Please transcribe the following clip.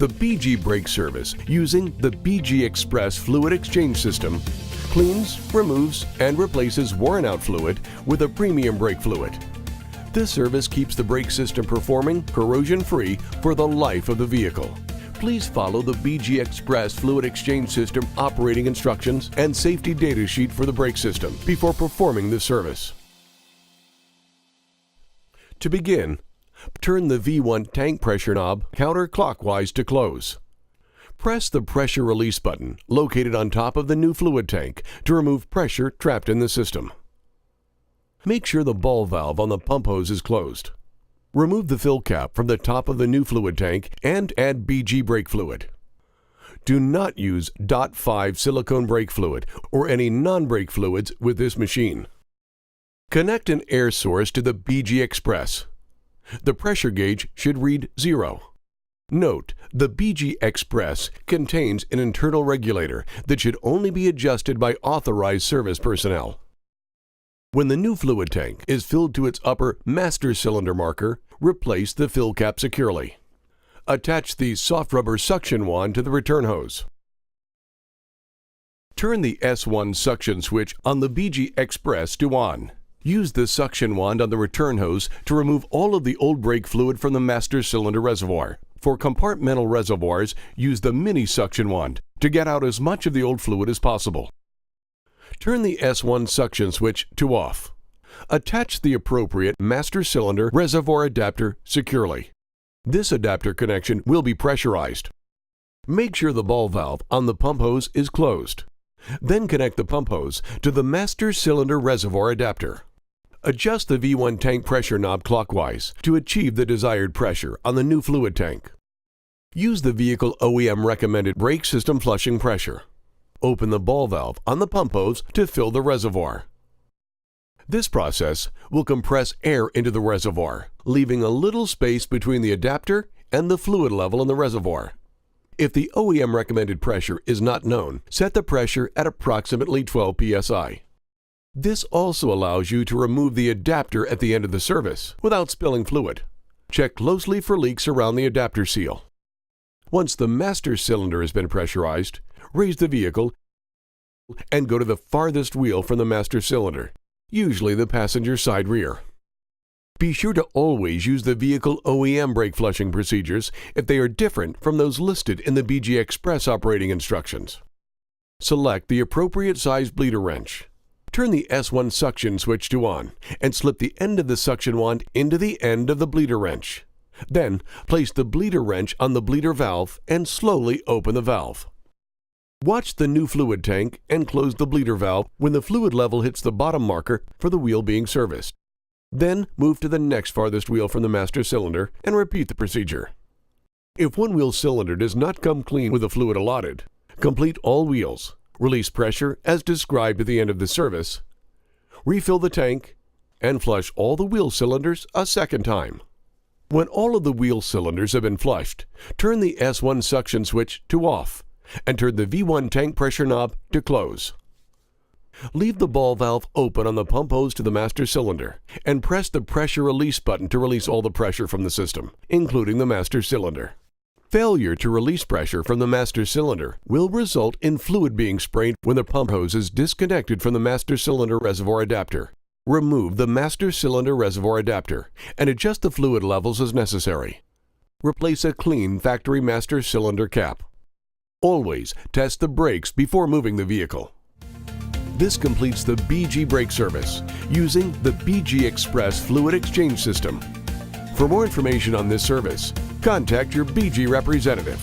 The BG brake service, using the BG Xpress fluid exchange system, cleans, removes, and replaces worn-out fluid with a premium brake fluid. This service keeps the brake system performing corrosion-free for the life of the vehicle. Please follow the BG Xpress fluid exchange system operating instructions and safety data sheet for the brake system before performing this service. To begin, turn the V1 tank pressure knob counterclockwise to close. Press the pressure release button located on top of the new fluid tank to remove pressure trapped in the system. Make sure the ball valve on the pump hose is closed. Remove the fill cap from the top of the new fluid tank and add BG brake fluid. Do not use .5 silicone brake fluid or any non-brake fluids with this machine. Connect an air source to the BG Xpress. The pressure gauge should read 0. Note, the BG Xpress contains an internal regulator that should only be adjusted by authorized service personnel. When the new fluid tank is filled to its upper master cylinder marker, replace the fill cap securely. Attach the soft rubber suction wand to the return hose. Turn the S1 suction switch on the BG Xpress to on. Use the suction wand on the return hose to remove all of the old brake fluid from the master cylinder reservoir. For compartmental reservoirs, use the mini suction wand to get out as much of the old fluid as possible. Turn the S1 suction switch to off. Attach the appropriate master cylinder reservoir adapter securely. This adapter connection will be pressurized. Make sure the ball valve on the pump hose is closed. Then connect the pump hose to the master cylinder reservoir adapter. Adjust the V1 tank pressure knob clockwise to achieve the desired pressure on the new fluid tank. Use the vehicle OEM recommended brake system flushing pressure. Open the ball valve on the pump hose to fill the reservoir. This process will compress air into the reservoir, leaving a little space between the adapter and the fluid level in the reservoir. If the OEM recommended pressure is not known, set the pressure at approximately 12 psi. This also allows you to remove the adapter at the end of the service without spilling fluid. Check closely for leaks around the adapter seal. Once the master cylinder has been pressurized, raise the vehicle and go to the farthest wheel from the master cylinder, usually the passenger side rear. Be sure to always use the vehicle OEM brake flushing procedures if they are different from those listed in the BG Xpress operating instructions. Select the appropriate size bleeder wrench. Turn the S1 suction switch to on and slip the end of the suction wand into the end of the bleeder wrench. Then, place the bleeder wrench on the bleeder valve and slowly open the valve. Watch the new fluid tank and close the bleeder valve when the fluid level hits the bottom marker for the wheel being serviced. Then, move to the next farthest wheel from the master cylinder and repeat the procedure. If one wheel cylinder does not come clean with the fluid allotted, complete all wheels, release pressure as described at the end of the service, refill the tank, and flush all the wheel cylinders a second time. When all of the wheel cylinders have been flushed, turn the S1 suction switch to off and turn the V1 tank pressure knob to close. Leave the ball valve open on the pump hose to the master cylinder and press the pressure release button to release all the pressure from the system, including the master cylinder. Failure to release pressure from the master cylinder will result in fluid being sprayed when the pump hose is disconnected from the master cylinder reservoir adapter. Remove the master cylinder reservoir adapter and adjust the fluid levels as necessary. Replace a clean factory master cylinder cap. Always test the brakes before moving the vehicle. This completes the BG brake service using the BG Xpress fluid exchange system. For more information on this service, contact your BG representative.